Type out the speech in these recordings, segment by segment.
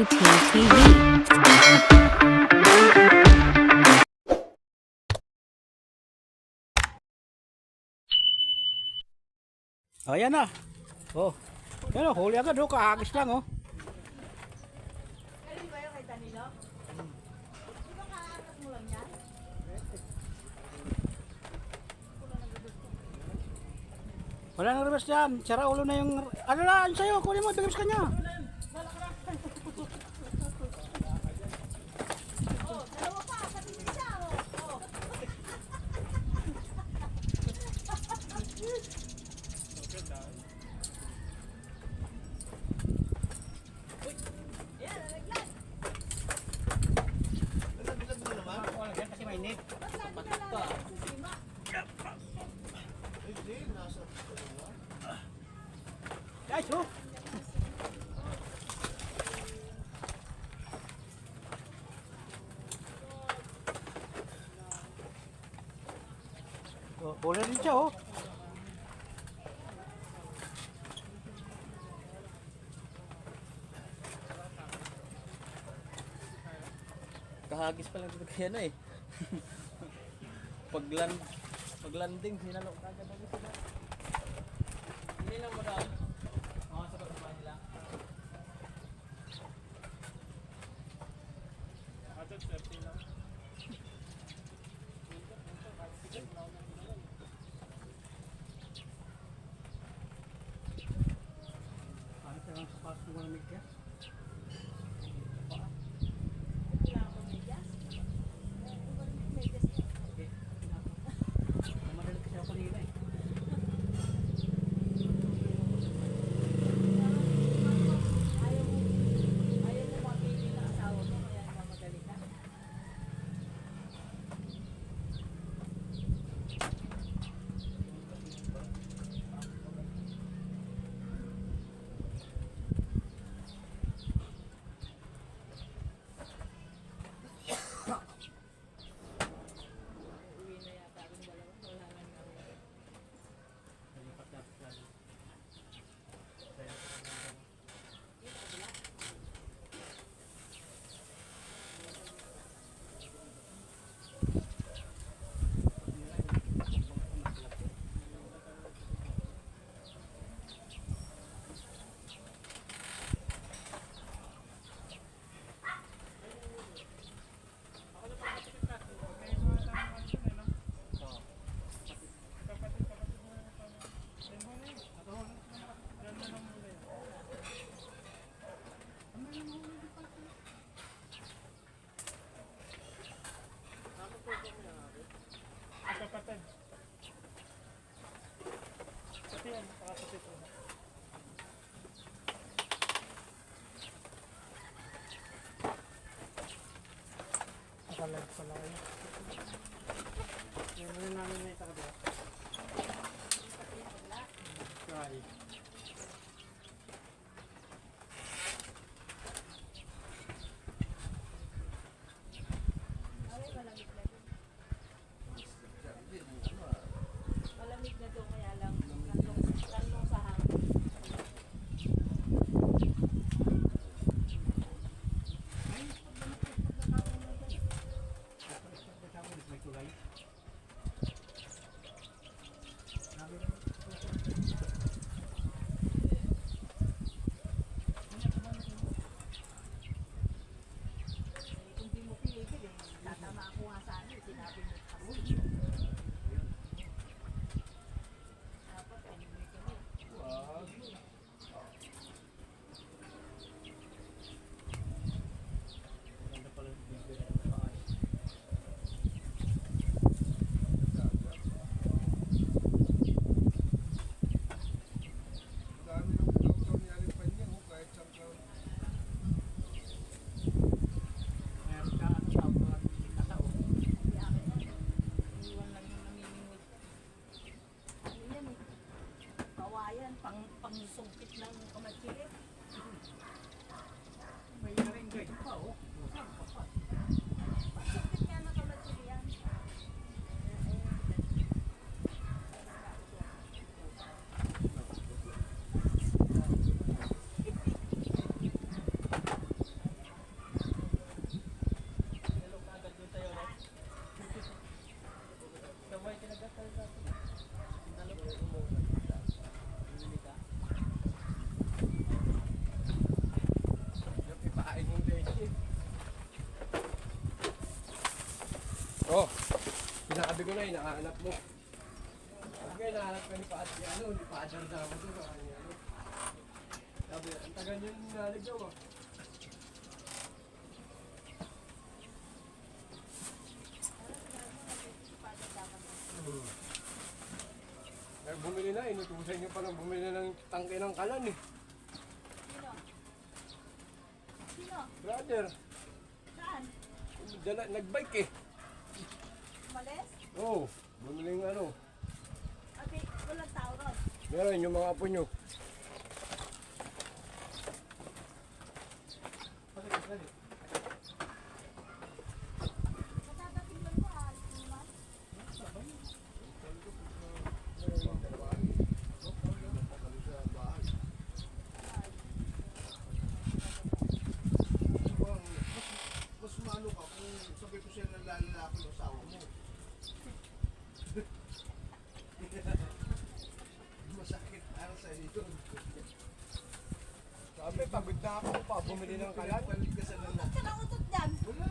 JP TV. Ayan na. Oh. Yan o, huli agad o, kahagis lang o. Galing ba yung kay Danilo? Di ba kaakas mo lang yan? Wala nang reverse dyan. Sira ulo na yung... Ano na, ano sa'yo? Kunin mo, bigay sa kanya. Oh, dalawa pa, pati isa. Oh. Yan, nalaglag. Kasi mainit. Ba't lagi ka lalaglag sa sima? Guys, oh. Oh, huli rin siya oh. Kahagis pa lang dito kaya na eh. Paglanding, sinanok kagad ako sila. Hindi lang mo daw. Mga sagot pa nila. Ato 30 lang. Ano talagang sapas ng malamig yan? Wala akong medyas. Medyas niya. Madali kasi ako kanina eh. Ayaw mo mapili ng asawa mo, kaya namamadali ka. Uwi na yata ang dalawa. Wala lang namin. Nakalag pala kayo. Yung muna namin na itakabila. Try. Ay, malamig na doon. Malamig na doon, kaya lang kanlong sa hangin. May kulay. Kung di mo pinipili, tatama ako nga sa ano, sinabi mo kasi. Dapat, pinili ko rin. Maganda pala yung video na paayos. Meron ka ano tawag na katao. Hindi akin na. Iwan lang yung namimingwit. Ano yan eh? Kawayan, pang sungkit ng kamatsili. May ring guide pa oh. Sungkit nga ng kamatsili yan. mo na, hinahanap mo. Pag ngayon, hinahanap ka ni Padre, ni Padre na ako doon. Sabi, ang tagal niyo naligaw ah. Eh, bumili na, inutusan niyo pa ng bumili ng tangke ng kalan eh. Sino? Sino? Brother, Saan? nagbike eh. Umalis? Oo, bumili ng ano. Okay, walang tao ron. Meron yung mga apo nyo. Matatating lang mo, alis naman. Mas maano ka kung sabi ko siya ng lalaki ng asawa mo. Masakit para sa iyo. Sabi, pagod na ako pa, bumili ng kalan. Palit ka sa lalaki. Ba't ka nautot dyan? Wala.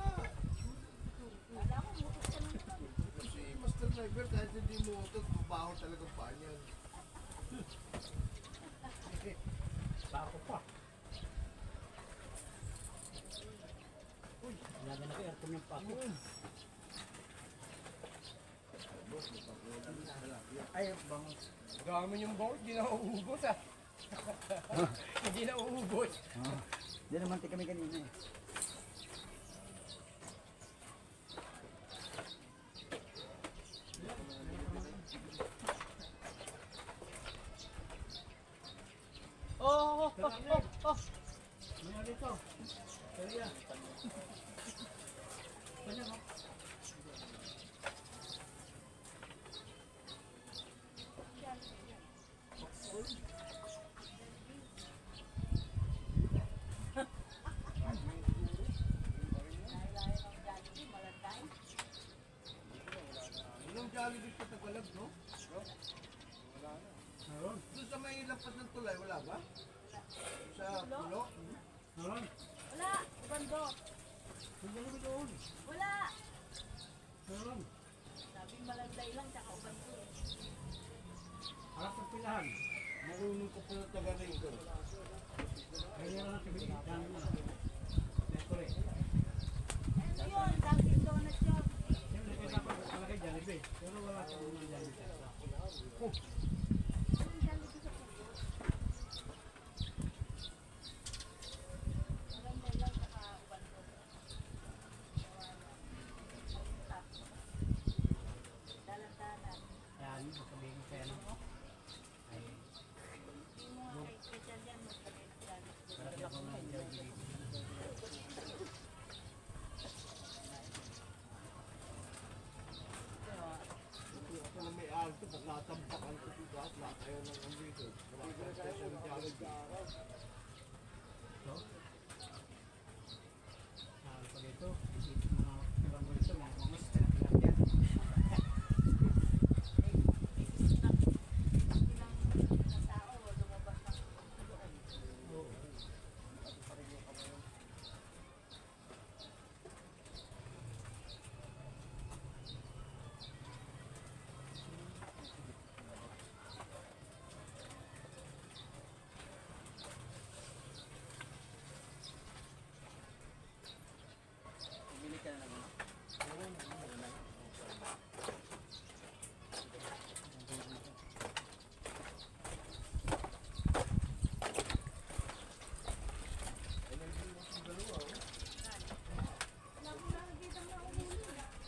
Wala ko, mutot ka lang naman. Kasi master driver, kahit hindi mo utot, mabaho talaga pa niyan. Bako pa. Uy, lagi na kayo, aircon yung pako. Ay, bangus. Dami yung bawal, hindi na uubos ah. Hindi na uubos. Hindi naman kami kanina eh. Oh! Maya dito. Kaya. Kanya mo. Layo-layo ng Jollibee, malatay. Ilang Jollibee pa Tagalog, no? Meron. Doon sa may lapat ng tulay, wala ba? Sa pulo? Meron. Wala, bando. Hindi naman doon. Wala. Meron. Sabi malatay lang, tsaka bando eh. Harap sa pilahan. Marunong ko pa ng Tagalog doon. Kaya lang sabi niya. Dami na. Nekore. Ano yun? Dunkin Donuts yun. Siyempre kaya dapat malaki Jollibee. Pero wala sa mga Jollibee. Yung Jollibee sa puso. Malatay lang, tsaka bando. Dalandanan. Yan, sabihin ko kaya no. Ay, Yung mga kaibigan dyan, magsabi ng Jollibee. parang ako ng Jollibee. Ako na may alto, pag natampakan ko dito at lahat ayaw ng ambito. Nakikita siya ng Jollibee. Ito. Saan pa dito? Dito mga ibang bulso, mga bangus, tilapia. Ilang tao, lumabas ng doon. Oo. Bili ka na naman. Wala ko nakikita mo ang ulo.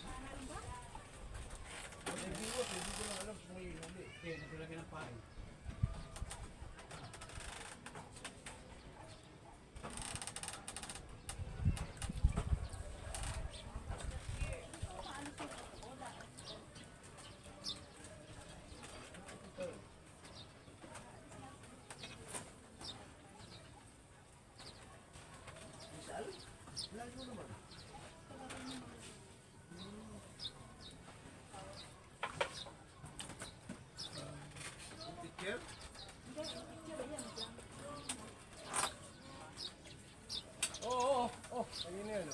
Ano ba? May biwas, hindi ko lang alam kung may huli. Hindi, natulagyan ng pain. Isal? Wala mo naman. Teacher? Oo. Ayun na yun.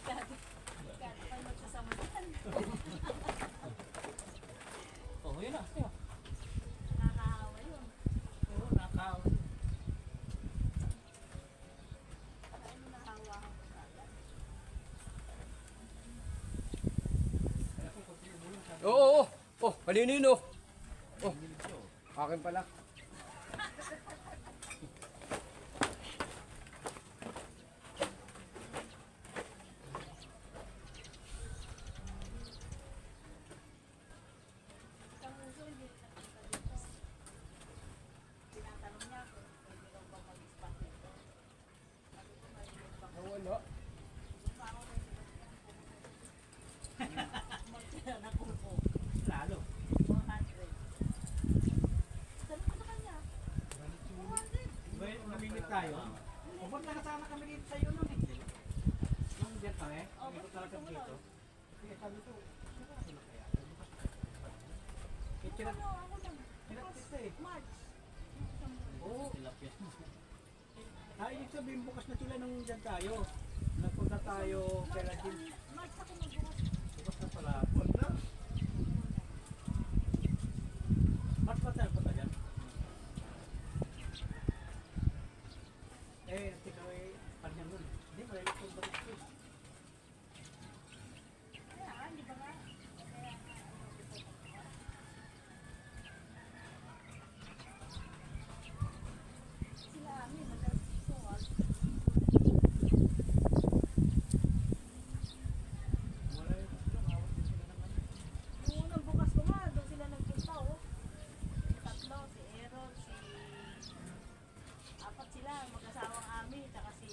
Kaya kayo magsasamutan. Oh, yun na. Yun. Nakakahawa yun. Oo, nakakawa. Kaya mo nahawa ako sa alam. Oo, oo. Oh, kanino yun oh. Oh, akin pala. Isang uso, hindi rin nakita dito. Tinatanong niya kung pwede raw ba mag-spot dito. Sabi ko, may ba? Wala. Pa ako rin. Magtira na kuko. Lalo. 100. Tanong ko sa kanya. 200. Ba yung namimit tayo? O ba't nakasama kami dito sa'yo nun eh? Nung diyan kami, Oh, hindi ko ba't talaga gusto mo dito. nun? Kaya sabi ko, sino ka na kaya? Ano, ako lang. Kinatista eh. March. Oo. Ibig sabihin bukas na sila nung dyan tayo. Nagpunta tayo kay Radin. March ako magbukas. Bukas na pala. Wala. Mas ba tayo punta dyan? Eh, tika eh, panjang nun. Hindi, marami kong balik ko. Kaya, di ba nga? Kaya, sila amin, nagkasuwal. Wala yung awat din sila naman. Yung unang bukas ko nga, doon sila nagpunta, oh. Tatlo, si Aaron, apat sila, mag-asawang Ami, tsaka si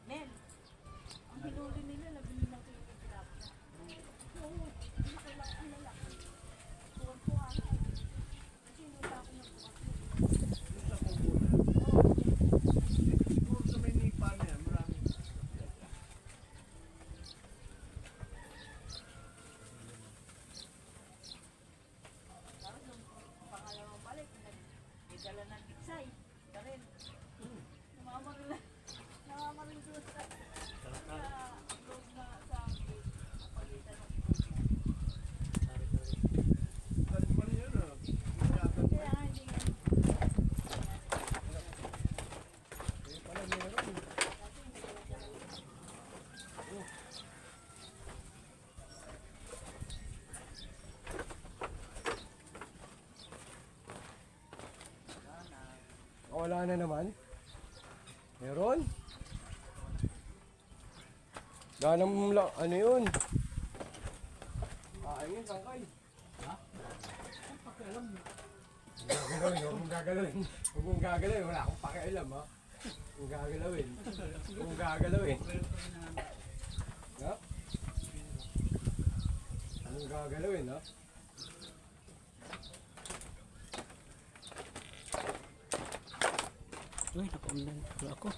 Mel. Ang hinuli nila, nabili ng kinagirap na. Oo, nakilaki ang lalaki. Tuwan-tuwa na. Kasi wala ako nagbukas. Yung sa kubo na. Siguro sa may nipa na yan, marami. Tapos nung pangalawang balik, nagdala ng tiksay. Ka rin. Namamaril doon sa road na sa pagitan ng Saan pa rin yun ah. Mayatan pa kaya nga hindi nga. Eh, pala meron. Kasi hindi ko lang dala yun. Wala na naman. Meron? Ano yun? Ayun, sangkay. Pakialam mo. Huwag mong gagalawin. Huwag mong gagalawin. Wala akong pakialam ha. Huwag mong gagalawin. Huwag mong gagalawin. Ha? Huwag mong gagalawin ha. Uy, naka-online pala ako.